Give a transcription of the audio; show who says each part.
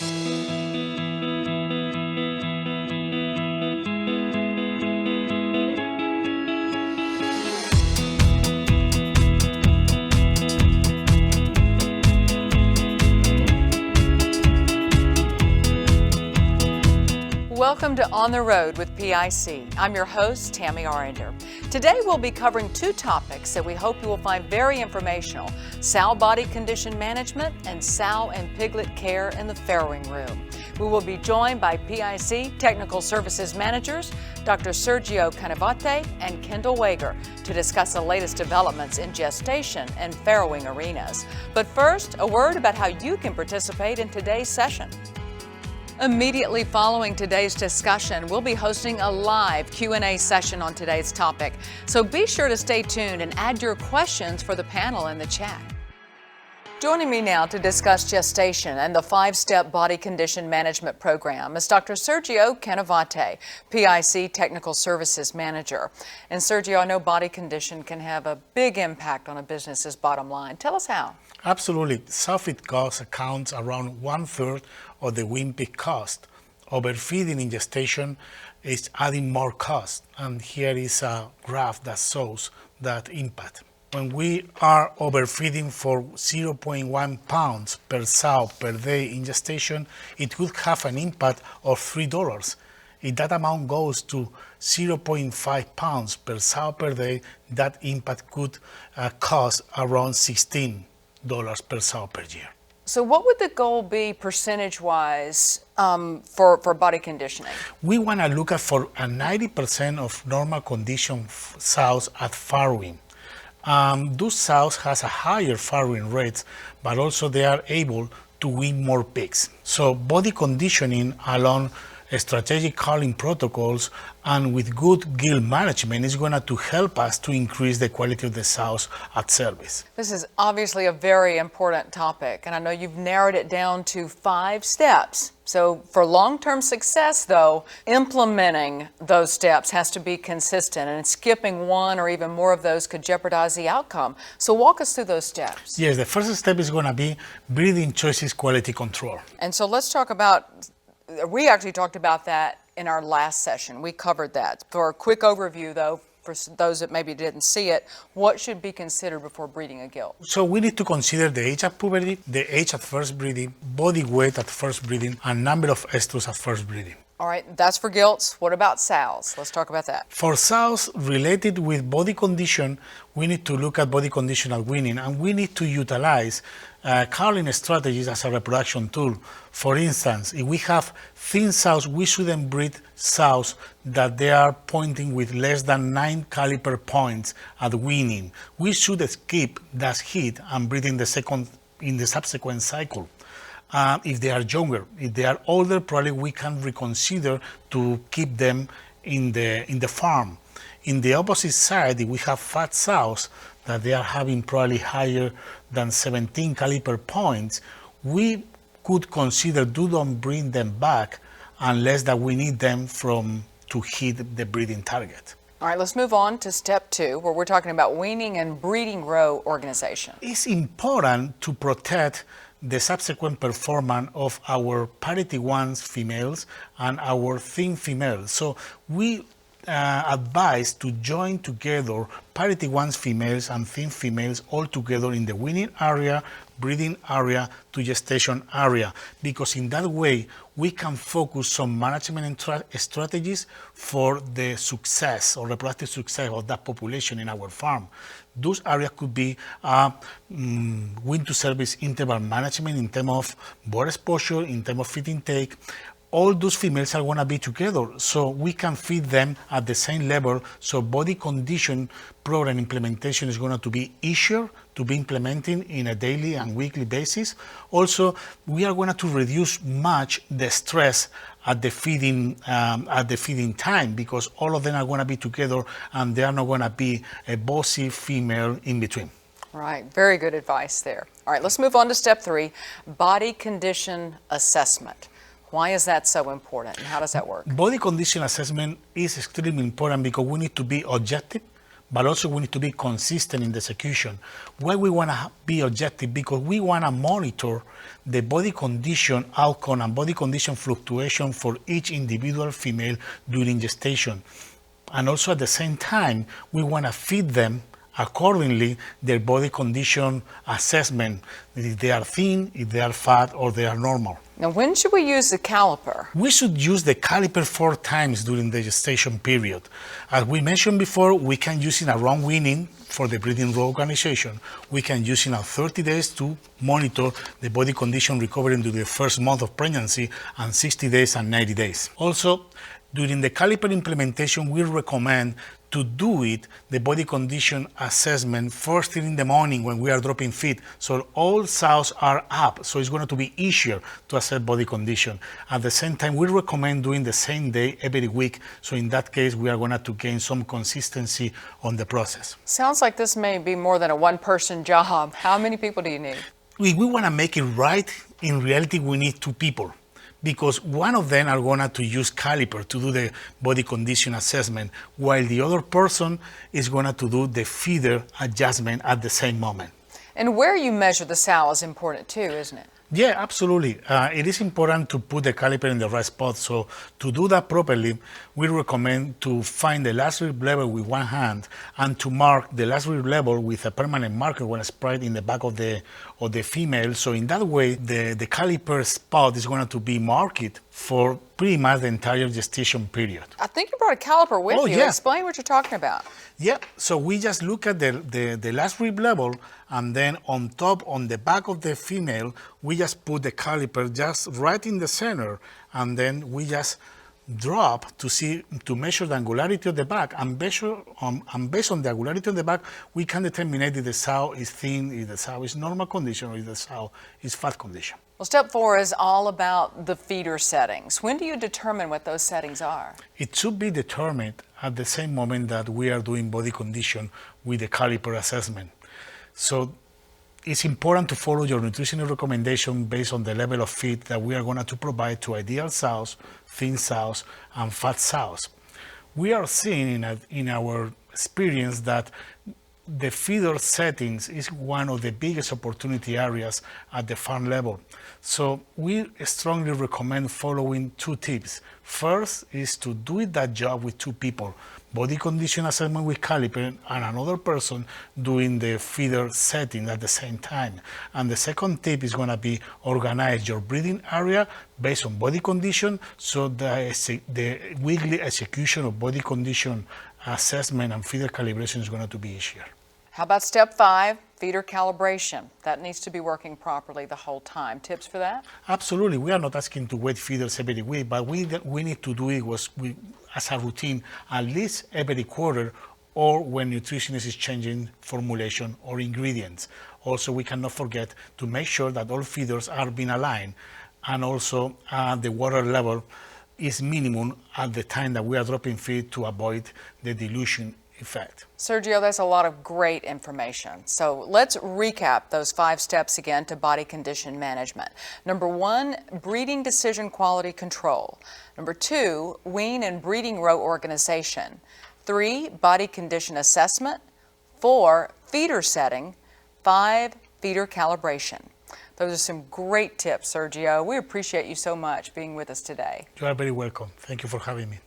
Speaker 1: Welcome to On the Road with PIC. I'm your host, Tammy Arender. Today we'll be covering two topics that we hope you will find very informational: sow body condition management and sow and piglet care in the farrowing room. We will be joined by PIC Technical Services Managers, Dr. Sergio Canavate and Kendall Wager, to discuss the latest developments in gestation and farrowing arenas. But first, a word about how you can participate in today's session. Immediately following today's discussion, we'll be hosting a live Q&A session on today's topic. So be sure to stay tuned and add your questions for the panel in the chat. Joining me now to discuss gestation and the 5-step body condition management program is Dr. Sergio Canavate, PIC Technical Services Manager. And Sergio, I know body condition can have a big impact on a business's bottom line. Tell us how.
Speaker 2: Absolutely. Sow-feed cost accounts around 1/3 of the wing pig cost. Overfeeding in gestation is adding more cost. And here is a graph that shows that impact. When we are overfeeding for 0.1 pounds per sow per day in gestation, it would have an impact of $3. If that amount goes to 0.5 pounds per sow per day, that impact could cost around $16 per sow per year.
Speaker 1: So what would the goal be percentage-wise for body conditioning?
Speaker 2: We want to look at for a 90% of normal condition sows at farrowing. Those sows has a higher farrowing rate, but also they are able to wean more pigs. So body conditioning along strategic culling protocols and with good gill management is going to help us to increase the quality of the sows at service.
Speaker 1: This is obviously a very important topic, and I know you've narrowed it down to 5 steps. So for long-term success, though, implementing those steps has to be consistent, and skipping one or even more of those could jeopardize the outcome. So walk us through those steps.
Speaker 2: Yes, the first step is going to be breeding choices quality control.
Speaker 1: And so let's talk about, we actually talked about that in our last session. We covered that. For a quick overview, though, for those that maybe didn't see it, what should be considered before breeding a gilt?
Speaker 2: So we need to consider the age at puberty, the age at first breeding, body weight at first breeding, and number of estrus at first breeding.
Speaker 1: All right, that's for gilts. What about sows? Let's talk about that.
Speaker 2: For sows related with body condition, we need to look at body condition at weaning, and we need to utilize culling strategies as a reproduction tool. For instance, if we have thin sows, we shouldn't breed sows that they are pointing with less than 9 caliper points at weaning. We should skip that heat and breed in the subsequent cycle. If they are younger, if they are older, probably we can reconsider to keep them in the farm. In the opposite side, if we have fat sows that they are having probably higher than 17 caliper points, we could consider don't bring them back unless that we need them to hit the breeding target.
Speaker 1: All right, let's move on to step 2, where we're talking about weaning and breeding row organization.
Speaker 2: It's important to protect the subsequent performance of our parity 1s females and our thin females. So we advise to join together parity 1s females and thin females all together in the weaning area, breeding area to gestation area, because in that way we can focus on management strategies for the success or reproductive success of that population in our farm. Those areas could be wean to service interval management in terms of board exposure, in terms of feed intake. All those females are going to be together, so we can feed them at the same level, so body condition program implementation is going to be easier to be implementing in a daily and weekly basis. Also, we are going to reduce much the stress at the feeding time, because all of them are going to be together and there are not going to be a bossy female in between.
Speaker 1: Right, very good advice there. All right, let's move on to step 3, body condition assessment. Why is that so important, and how does that work?
Speaker 2: Body condition assessment is extremely important because we need to be objective, but also we need to be consistent in the execution. Why we want to be objective? Because we want to monitor the body condition outcome and body condition fluctuation for each individual female during gestation. And also at the same time, we want to feed them accordingly their body condition assessment, if they are thin, if they are fat, or they are normal.
Speaker 1: Now, when should we use the caliper?
Speaker 2: We should use the caliper 4 times during the gestation period. As we mentioned before, we can use it around weaning for the breeding row organization. We can use it at 30 days to monitor the body condition recovery during the first month of pregnancy, and 60 days and 90 days. Also, during the caliper implementation, we recommend to do it, the body condition assessment, first thing in the morning when we are dropping feed. So all sows are up, so it's going to be easier to assess body condition. At the same time, we recommend doing the same day every week. So in that case, we are going to gain some consistency on the process.
Speaker 1: Sounds like this may be more than a one-person job. How many people do you need?
Speaker 2: If we want to make it right, in reality, we need 2 people. Because one of them are going to use caliper to do the body condition assessment, while the other person is going to do the feeder adjustment at the same moment.
Speaker 1: And where you measure the sow is important too, isn't it?
Speaker 2: Yeah, absolutely. It is important to put the caliper in the right spot. So to do that properly, we recommend to find the last rib level with one hand and to mark the last rib level with a permanent marker when spread in the back of the female. So in that way, the caliper spot is going to be marked for pretty much the entire gestation period.
Speaker 1: I think you brought a caliper with you.
Speaker 2: Yeah.
Speaker 1: Explain what you're talking about.
Speaker 2: Yeah, so we just look at the last rib level, and then on top, on the back of the female, we just put the caliper just right in the center, and then we just drop to measure the angularity of the back, and based on the angularity of the back, we can determine if the sow is thin, if the sow is normal condition, or if the sow is fat condition.
Speaker 1: Well, step 4 is all about the feeder settings. When do you determine what those settings are? It
Speaker 2: should be determined at the same moment that we are doing body condition with the caliper assessment. So it's important to follow your nutritional recommendation based on the level of feed that we are going to provide to ideal sows, thin sows, and fat sows. We are seeing in our experience that the feeder settings is one of the biggest opportunity areas at the farm level. So we strongly recommend following 2 tips. First is to do that job with 2 people, body condition assessment with caliper and another person doing the feeder setting at the same time. And the second tip is going to be organize your breeding area based on body condition, so the weekly execution of body condition assessment and feeder calibration is going to be easier.
Speaker 1: How about step 5, feeder calibration? That needs to be working properly the whole time. Tips for that?
Speaker 2: Absolutely. We are not asking to wet feeders every week, but we need to do it as a routine at least every quarter, or when nutritionist is changing formulation or ingredients. Also, we cannot forget to make sure that all feeders are being aligned, and also the water level is minimum at the time that we are dropping feed to avoid the dilution effect.
Speaker 1: Sergio, that's a lot of great information. So let's recap those 5 steps again to body condition management. Number 1, breeding decision quality control. Number 2, wean and breeding row organization. 3, body condition assessment. 4, feeder setting. 5, feeder calibration. Those are some great tips, Sergio. We appreciate you so much being with us today.
Speaker 2: You are very welcome. Thank you for having me.